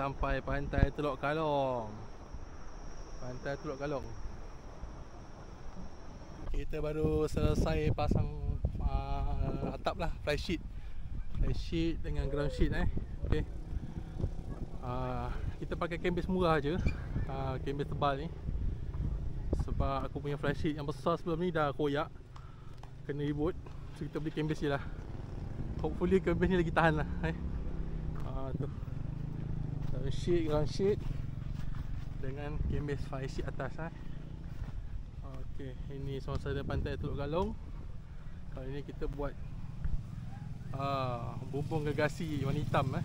sampai pantai Teluk Kalong. Pantai Teluk Kalong. Kita baru selesai pasang atap lah, fly sheet dengan ground sheet okey. Kita pakai canvas murah je, canvas tebal ni. Sebab aku punya fly sheet yang besar sebelum ni dah koyak, kena reboot. So kita beli canvas je lah. Hopefully canvas ni lagi tahan lah tu. Ground sheet dengan canvas fly sheet atas okey, ini suasana pantai Teluk Kalong. Kali ni kita buat bumbung gergasi warna hitam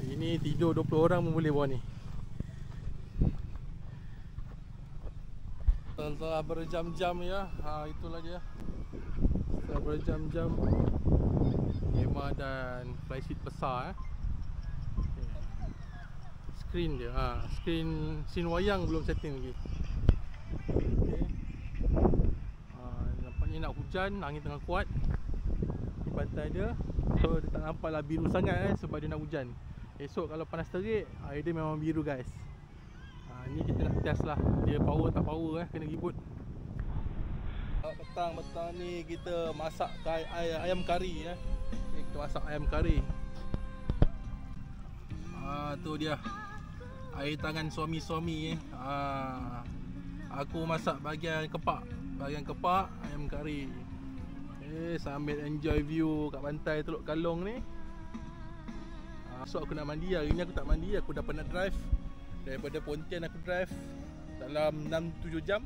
Ini tidur 20 orang pun boleh bawah ni. Setelah berjam-jam ya, itulah dia. Setelah berjam-jam kemah dan fly sheet besar Screen dia, screen wayang belum setting lagi. Okay. Nampaknya nak hujan, angin tengah kuat di pantai dia. So dia tak nampaklah biru sangat sebab dia nak hujan. Esok kalau panas terik, air dia memang biru guys. Ni kita nak test lah, dia power tak power kena reboot. Petang ni kita masak ayam kari kita masak ayam kari. Tu dia air tangan suami-suami aku masak bahagian kepak ayam kari. Sambil enjoy view kat pantai Teluk Kalong ni. So aku nak mandi, hari ni aku tak mandi, aku dah penat drive. Daripada Pontian aku drive dalam 6-7 jam.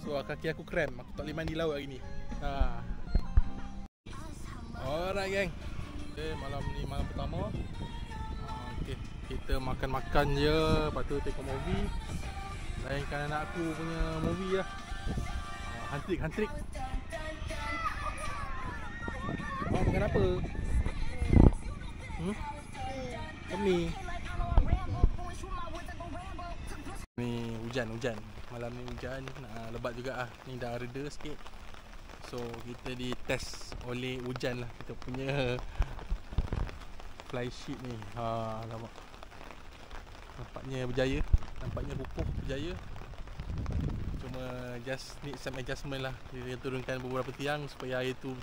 So kaki aku krem, aku tak boleh mandi laut hari ni. Alright geng. Okay, malam ni malam pertama. Okay, kita makan-makan je, lepas tu tengok movie. Lainkan anak aku punya movie lah. Hantrik. Makan apa? Ni hujan. Malam ni hujan, lebat juga Ni dah reda sikit. So kita di test oleh hujan lah kita punya fly sheet ni. Nampaknya berjaya, nampaknya kukuh, berjaya. Cuma just need some adjustment lah. Dia turunkan beberapa tiang supaya air tu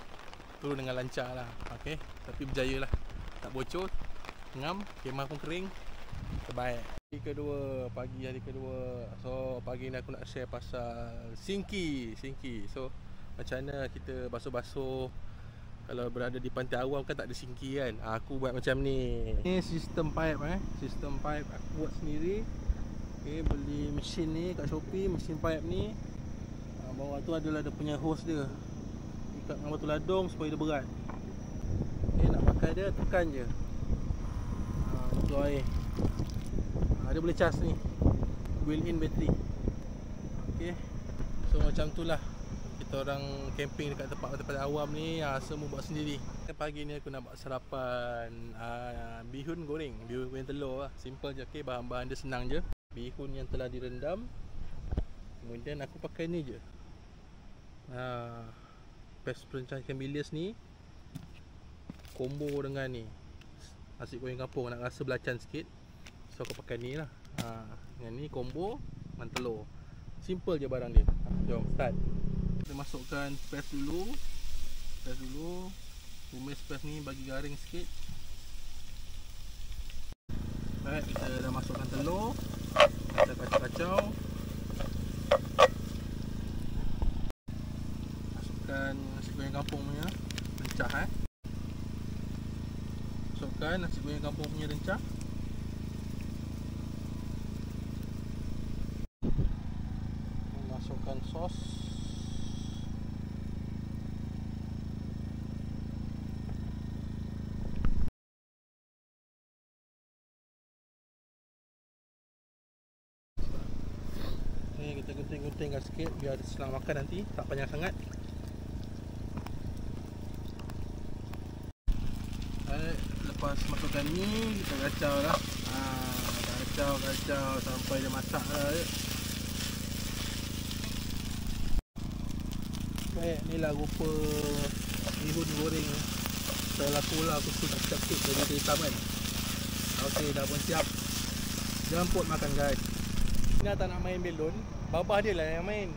turun dengan lancar lah. Okay, tapi berjaya lah, tak bocor, ngam, kemah pun kering, terbaik. Pagi hari kedua. So pagi ni aku nak share pasal sinki. So macam mana kita basuh-basuh kalau berada di pantai awam kan tak ada sinki kan. Aku buat macam ni. Ni sistem pipe sistem pipe aku buat sendiri. Okay, beli mesin ni kat Shopee, mesin pipe ni. Bawah tu adalah dia punya hose dia. Ikat dengan batu ladung supaya dia berat. Okay, nak pakai dia tekan je. Betul air. Dia boleh cas ni, built-in battery. Okay, so macam tu lah kita orang camping dekat tempat-tempat awam ni, semua buat sendiri. Pagi ni aku nak buat sarapan bihun goreng telur lah. Simple je. Okay, bahan-bahan dia senang je. Bihun yang telah direndam, kemudian aku pakai ni je, pes perencah ikan bilis ni, combo dengan ni nasi goreng kampung. Nak rasa belacan sikit, so aku pakai ni lah. Dengan ni combo dengan telur. Simple je barang dia. Jom start. Kita masukkan pes dulu. Tumis pes ni bagi garing sikit. Baik, kita dah masukkan telur. Kita kacau-kacau. Masukkan nasi goreng kampung punya rencah Masukkan nasi goreng kampung punya rencah. Masukkan sos. Okay, kita gunting-guntingkan sikit biar senang makan nanti, tak panjang sangat. Lepas masukkan ni, kita kacau lah. Kacau sampai dia masak lah. Baik, ni lah rupa bihun goreng. Setelah pula aku sudah capit dari hitam kan. Okey, dah pun siap. Jemput makan guys. Ina tak nak main belon, babah dia lah yang main.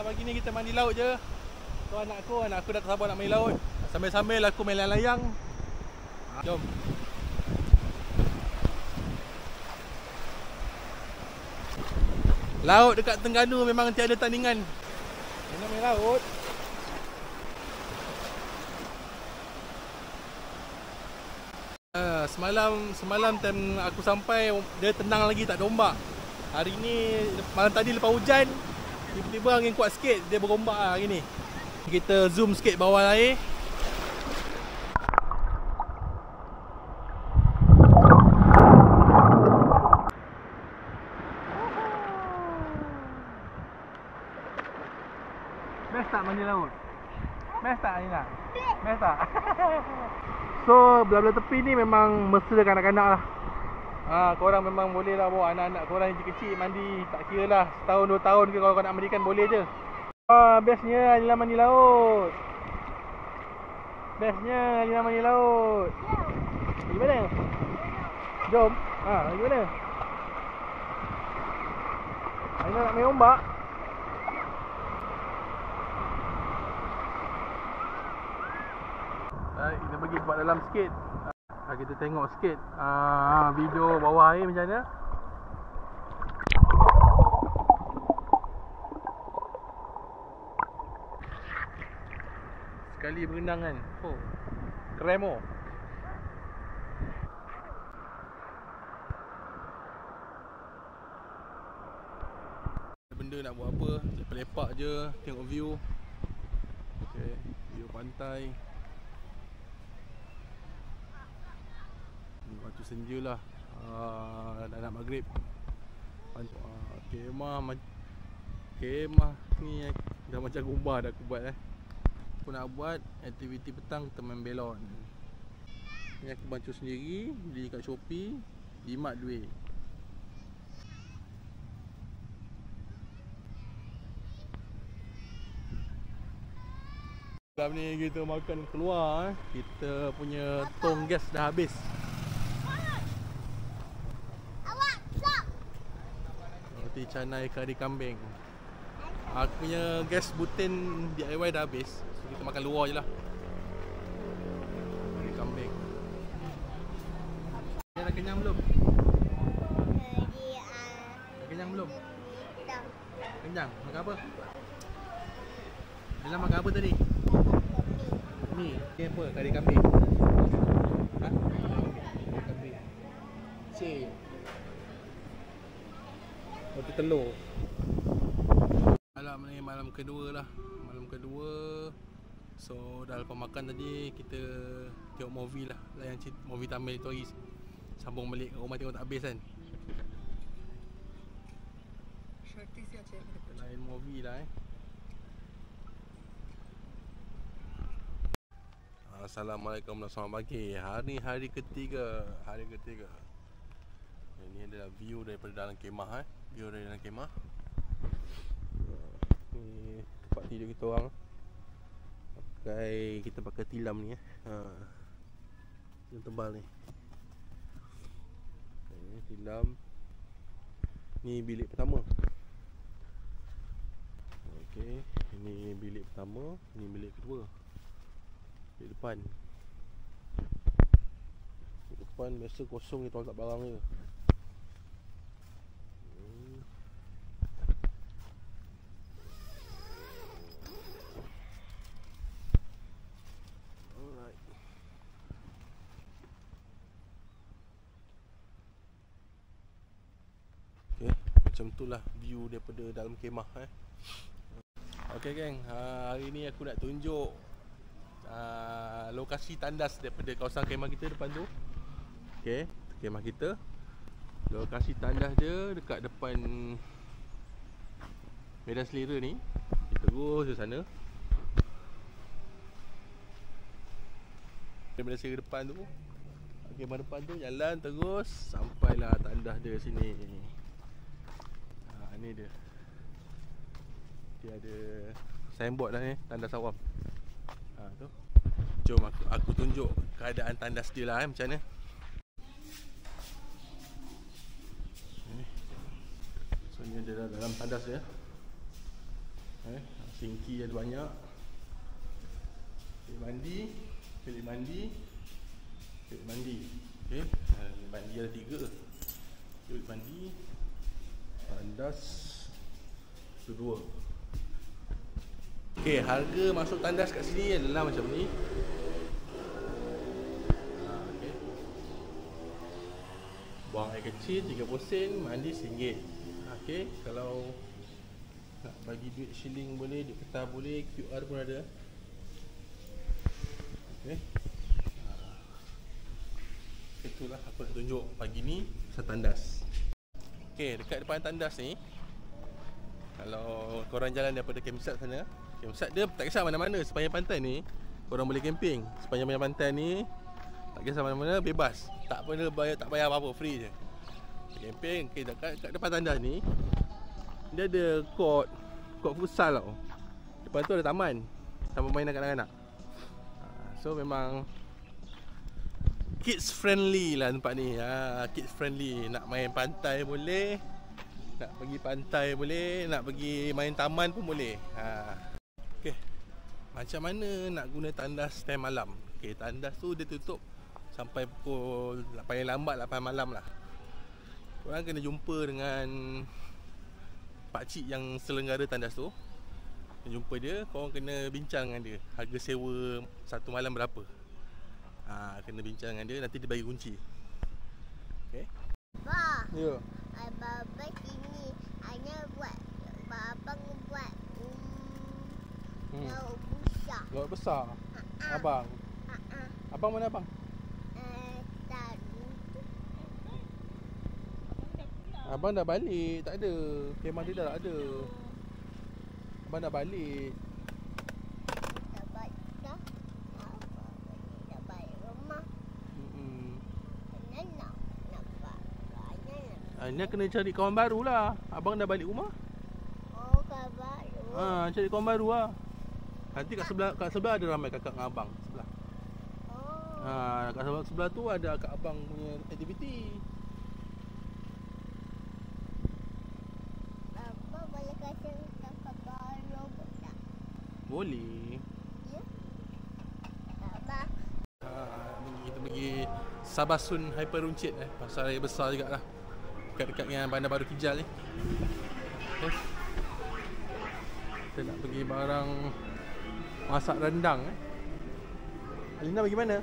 Pagi ni kita mandi laut je. Tu anak aku dah tak sabar nak main laut. Sambil-sambil aku main layang-layang. Jom. Laut dekat Terengganu memang tiada tandingan. Nak main laut. Semalam time aku sampai dia tenang lagi, tak ada ombak. Hari ni malam tadi lepas hujan tiba-tiba angin kuat sikit, dia berombak lah hari ni. Kita zoom sikit bawah air. Best tak mandi laut? Best tak Aina? Best tak? So belah-belah tepi ni memang mesra kanak-kanak lah. Korang memang boleh lah bawa anak-anak korang yang kecil mandi. Tak kira lah setahun 2 tahun ke, kalau kau nak mandikan boleh je. Bestnya Alina mandi laut. Bestnya Alina mandi laut. Pergi mana? Jom. Pergi mana? Alina nak main ombak. Baik, kita pergi tempat dalam sikit. Kita tengok sikit video bawah air macam mana. Sekali berenang kan. Keren oh. Benda nak buat apa, lepak-lepak je, tengok view. Okay, view pantai. Waktu senja lah, dah nak maghrib. Kemah ni dah macam rumah dah aku buat Aku nak buat aktiviti petang, kita main belon. Ni aku bancuh sendiri, beli kat Shopee, jimat duit. Malam ni kita makan keluar. Kita punya tong gas dah habis. Roti canai kari kambing. Aku punya gas buten DIY dah habis, so kita makan luar je lah. Kari kambing. Dah kenyang belum? Dah kenyang belum? Kenyang? Makan apa? Dia makan apa tadi? Ni apa? Kari kambing. Kari kambing. Cik. Roti telur. Malam ni malam kedua lah. Malam kedua. So dah lepas makan tadi kita tengok movie lah. Layan movie Tamil tu hari. Sambung balik rumah tengok tak habis kan. Lain movie lah Assalamualaikum dan selamat pagi. Hari ketiga. Ini adalah view daripada dalam kemah View dari dalam kemah. Ni tempat tidur kita orang. Kita pakai tilam ni yang tebal ni. Tilam. Ni bilik pertama. Okey, ini bilik pertama, ini bilik kedua. Bilik depan. Bilik depan biasa kosong, kita angkat barang je. Macam tu lah view daripada dalam kemah Okay geng, hari ni aku nak tunjuk lokasi tandas daripada kawasan kemah kita depan tu. Okay, kemah kita. Lokasi tandas dia dekat depan Medan Selera ni. Kita terus ke sana. Daripada segi depan tu. Okey, depan tu jalan terus sampailah tandas dia sini. Ni dia. Dia ada signboard dah ni, tandas awam. Tu. Jom aku tunjuk keadaan tandas dia lah macam mana. So ni ada dalam tandas dia. Sinki ada banyak. Bilik mandi. Okey, mandi ada 3. Bilik mandi. Tandas 2. Okey, harga masuk tandas kat sini adalah macam ni. Okey. Buang air kecil 30 sen, mandi RM1. Okey, kalau nak bagi duit shilling boleh, duit kertas boleh, QR pun ada. Okey. Itulah aku nak tunjuk pagi ni pasal tandas. Okey, dekat depan tandas ni, kalau korang jalan daripada campsite sana, campsite dia tak kisah mana-mana sepanjang pantai ni, korang boleh camping. Sepanjang pantai ni tak kisah mana-mana, bebas. Tak bayar apa-apa, free je. Camping. Okey, dekat depan tandas ni dia ada court futsal tau. Depan tu ada taman mainan kanak-kanak. So memang kids friendly lah tempat ni. Kids friendly. Nak main pantai boleh, nak pergi pantai boleh, nak pergi main taman pun boleh. Okey. Macam mana nak guna tandas time malam? Okey, tandas tu dia tutup sampai pukul paling lambat 8 malam lah. Korang kena jumpa dengan pakcik yang selenggara tandas tu. Jumpa dia, korang kena bincang dengan dia. Harga sewa satu malam berapa? Kena bincang dengan dia, nanti dia bagi kunci. Okey. Ba. Ya. Abang sini hanya buat abang buat lauk besar. Laut besar. Abang. Abang mana abang? Abang dah balik, tak ada. Kemah dia dah tak ada. Abang dah balik. Dah balik dah. Dah balik rumah. Ini kena cari kawan baru lah. Abang dah balik rumah. Oh, kawan baru. Cari kawan baru lah. Nanti kat sebelah ada ramai kakak dengan abang sebelah. Oh. Kat sebelah tu ada kakak abang punya aktiviti. Abang boleh kasi kakak baru tak? Boleh. Ya? Abang. Kita pergi Sabasun Hyper Runcit pasar raya besar jugalah. Dekat dengan Bandar Baru Kijal ni. Okay. Kita nak pergi barang masak rendang. Alina pergi mana?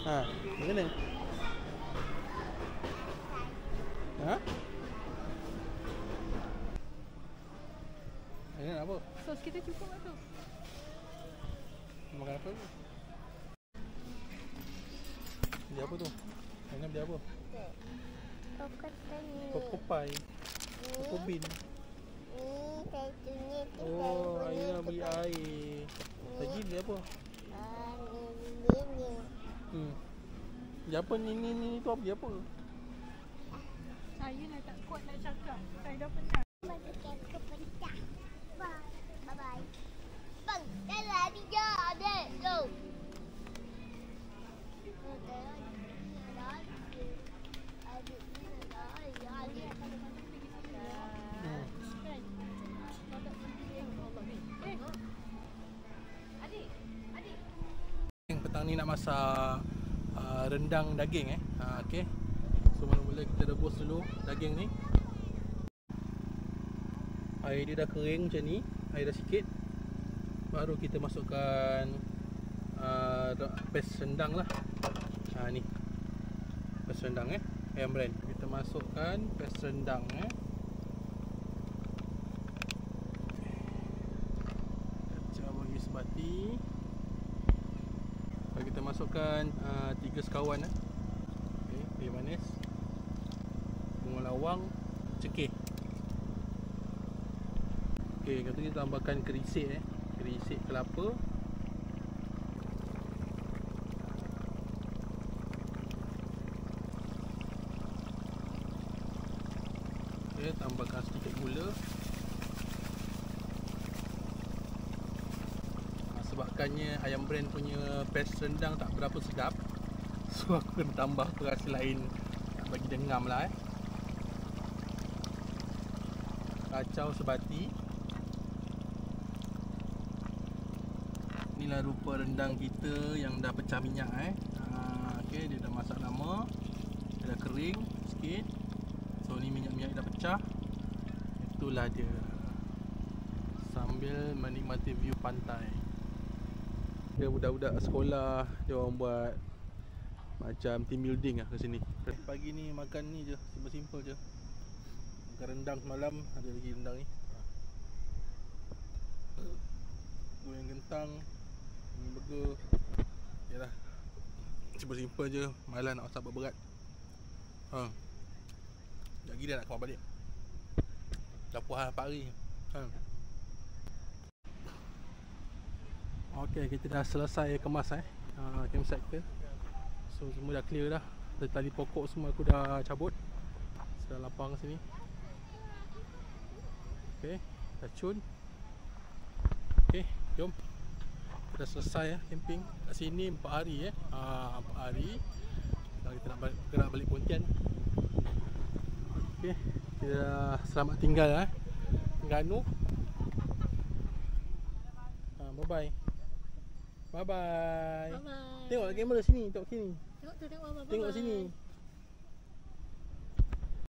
Pergi mana? Alina nak apa? Sos kita cukup lah tu. Makan apa tu? Beli apa tu? Alina beli apa? Koko pie. Koko bean. Oh, Alina beli air. Lagi beli apa? Beli apa ni tu beli apa? Saya dah tak kuat nak cakap. Saya dah penat. Bye-bye. Bang, dah lari je adik. Go. Petang ni nak masak rendang daging okey. So mula-mula kita rebus dulu daging ni. Air dia dah kering macam ni, air dah sikit. Baru kita masukkan paste rendang lah. Ni. Paste rendang ayam brand. Kita masukkan paste rendang Kita bagi sebati. Kita masukkan 3 sekawan okey, air manis, bunga lawang, cekih. Okey, lepas tu kita tambahkan kerisik kerisik kelapa. Okay, tambahkan sedikit gula. Sebabkannya ayam brand punya paste rendang tak berapa sedap, so aku kena tambah perasa lain nak bagi dia ngam lah. Kacau sebati. Inilah rupa rendang kita yang dah pecah minyak okay, dia dah masak lama, dia dah kering sikit. So ni minyak-minyak dah pecah. Itulah dia, sambil menikmati view pantai. Dia budak-budak sekolah, dia orang buat macam team building lah ke sini. Pagi ni makan ni je, simple-simple je. Makan rendang semalam, ada lagi rendang ni. Goreng kentang, burger. Yalah, simple-simple je, malas nak masak berat. Sekejap lagi dah nak keluar balik. Dah puas 4 hari. Ok, kita dah selesai kemas campsite kita. So semua dah clear dah. Tali pokok semua aku dah cabut. Sudah lapang sini. Ok, dah cun. Ok, jom. Kita dah selesai camping kat sini 4 hari 4 hari. Sekarang kita nak gerak balik Pontian. Ok, kita dah selamat tinggal Terengganu. Bye-bye. Bye-bye. Bye-bye. Tengok kamera sini, tengok sini. Tengok tu, tengok apa. Tengok sini.